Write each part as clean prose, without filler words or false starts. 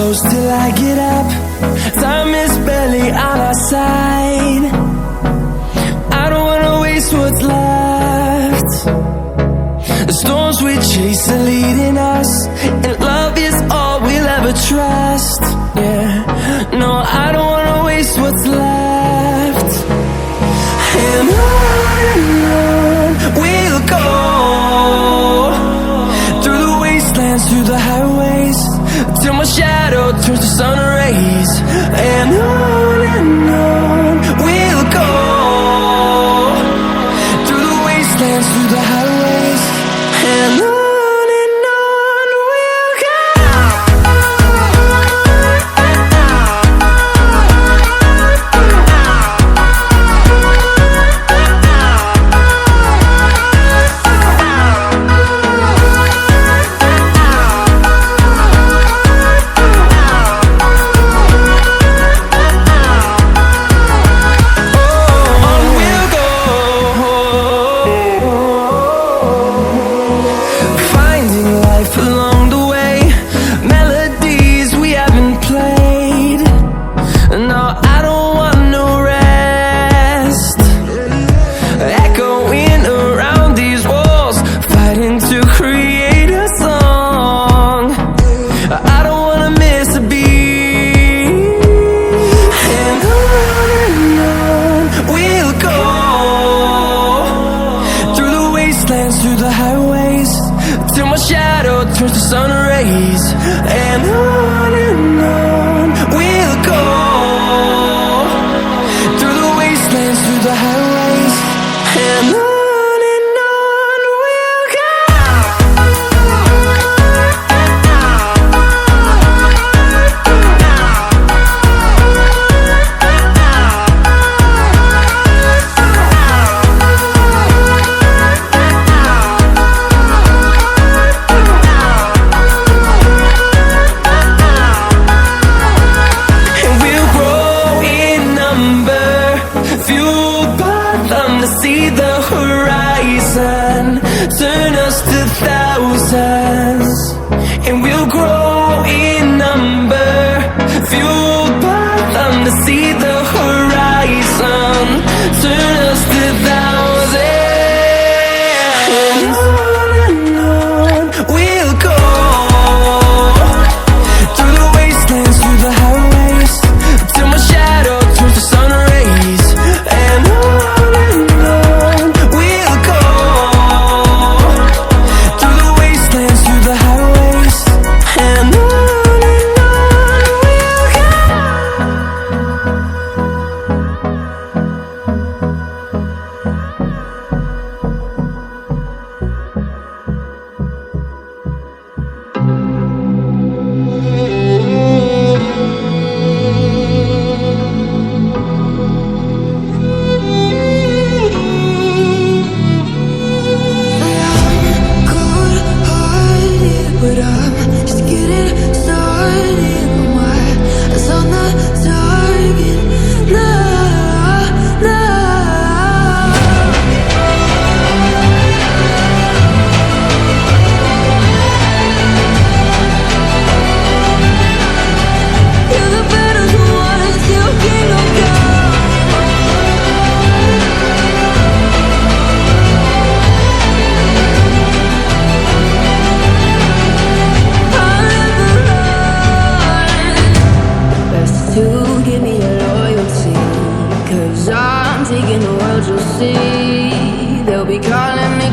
close till I get up. Time is barely on our side. I don't wanna waste what's left. The storms we chase are leading us, and love is all we'll ever trust. Yeah, no, I don't wanna waste what's left. And on we'll go, through the wastelands, through the highways, till my shadow turns to sun rays. And on we'll go, through the wastelands, through the highways, and on we'll go. Through the highways, till my shadow turns to sun rays. And on we'll go, through the wastelands, through the highways, and on we'll go. See the horizon, turn us to thousands, and we'll grow in number, fueled by them to see the horizon, turn us to thousands. And on we'll go, through the wastelands, through the highways, till my shadow turns to sun rays. And taking the world, you'll see. They'll be calling me,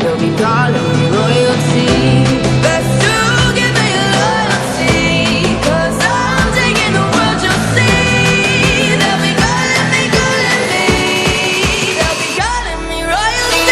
they'll be calling me royalty. Best to give me loyalty, 'cause I'm taking the world, you'll see. They'll be calling me, they'll be calling me royalty.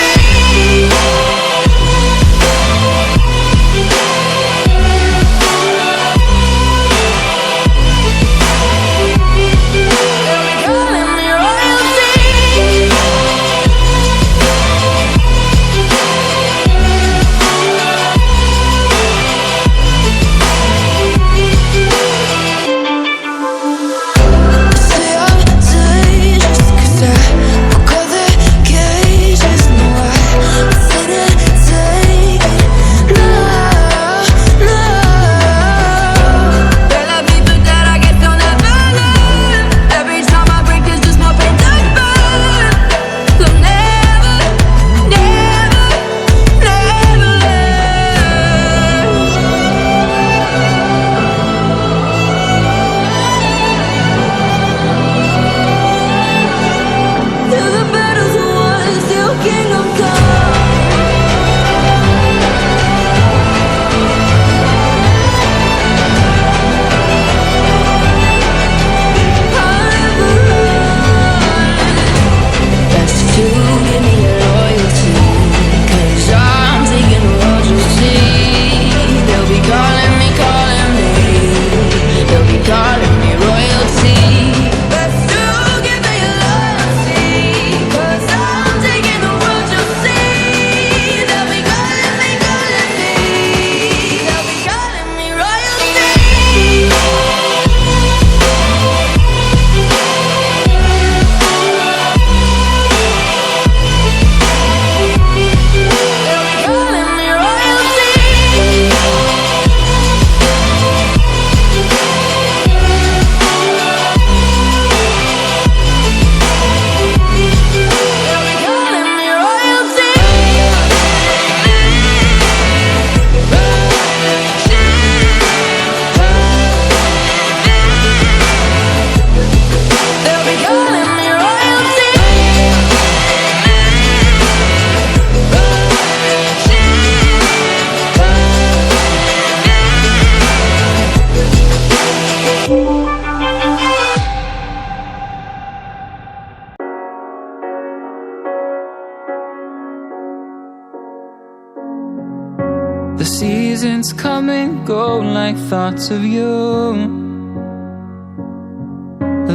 seasons come and go like thoughts of you.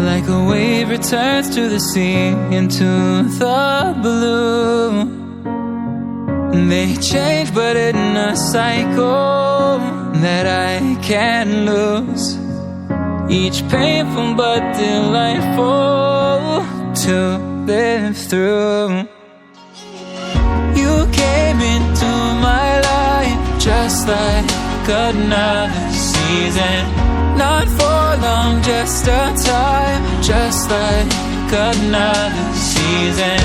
Like a wave returns to the sea, into the blue. They change but in a cycle that I can't lose. Each painful but delightful to live through. You came into my life just like another season. Not for long, just a time, just like another season.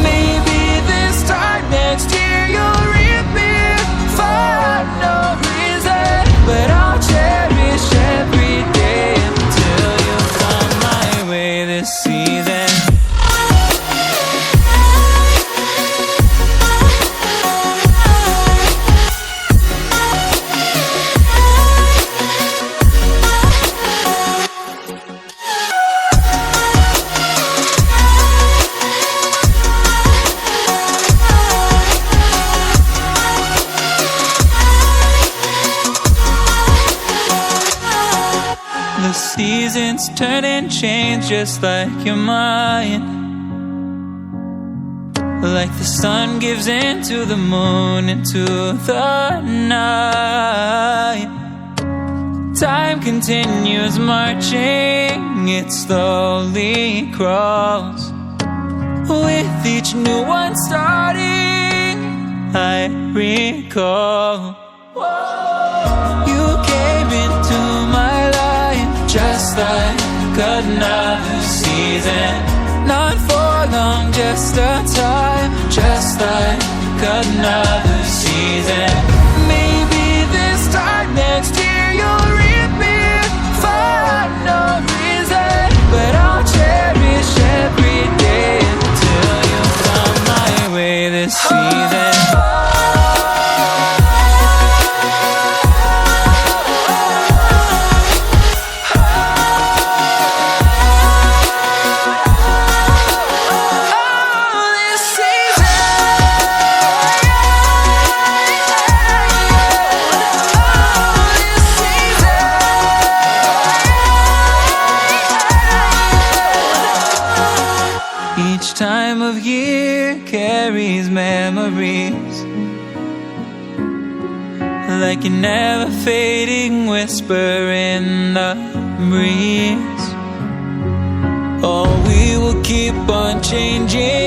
Maybe this time next year you'll reappear for no reason, but I'll cherish every day until you come my way this season. The seasons turn and change just like your mind. Like the sun gives into the moon, into the night. Time continues marching, it slowly crawls. With each new one starting, I recall. You came into my life just like another season. Not for long, just a time, just like another season. Maybe this time next year you'll reappear for no reason, but I'll cherish every day until you come my way this season. Each time of year carries memories, like a never fading whisper in the breeze. Oh, we will keep on changing